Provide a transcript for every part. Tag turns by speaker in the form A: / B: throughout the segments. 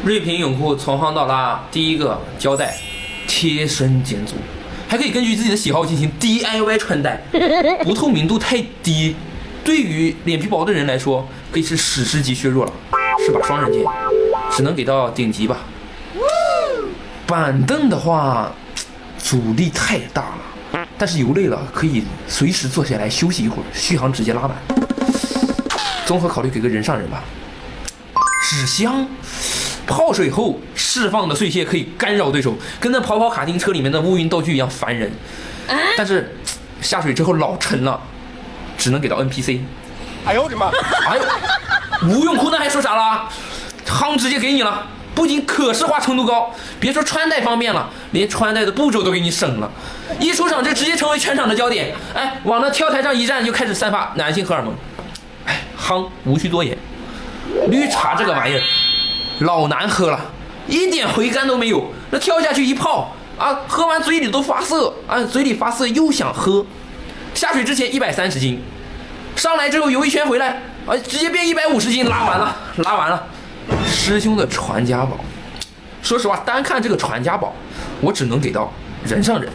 A: 锐评泳裤从夯到拉，第一个胶带贴身减阻，还可以根据自己的喜好进行 DIY 穿戴，不透明度太低，对于脸皮薄的人来说可以是史诗级削弱了，是把双刃剑，只能给到顶级吧。板凳的话，阻力太大了，但是游累了可以随时坐下来休息一会儿，续航直接拉满。综合考虑给个人上人吧。纸箱，泡水后释放的碎屑可以干扰对手，跟那跑跑卡丁车里面的乌云道具一样烦人。但是下水之后老沉了，只能给到 NPC。
B: 哎呦我的妈！
A: 哎呦，无用裤那还说啥了？夯直接给你了，不仅可视化程度高，别说穿戴方便了，连穿戴的步骤都给你省了。一出场就直接成为全场的焦点，哎，往那 T 台上一站就开始散发男性荷尔蒙。哎，夯无需多言。绿茶这个玩意儿老难喝了，一点回甘都没有，那跳下去一泡啊，喝完嘴里都发涩啊，嘴里发涩又想喝。下水之前130斤，上来之后游一圈回来啊，直接变150斤，拉完了。师兄的传家宝，说实话，单看这个传家宝，我只能给到人上人，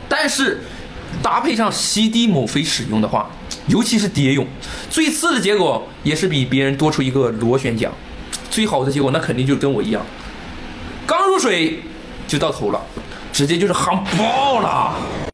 A: 但是搭配上吸滴某飞使用的话，尤其是蝶泳，最次的结果也是比别人多出一个螺旋桨，最好的结果那肯定就跟我一样，刚入水就到头了，直接就是夯爆了。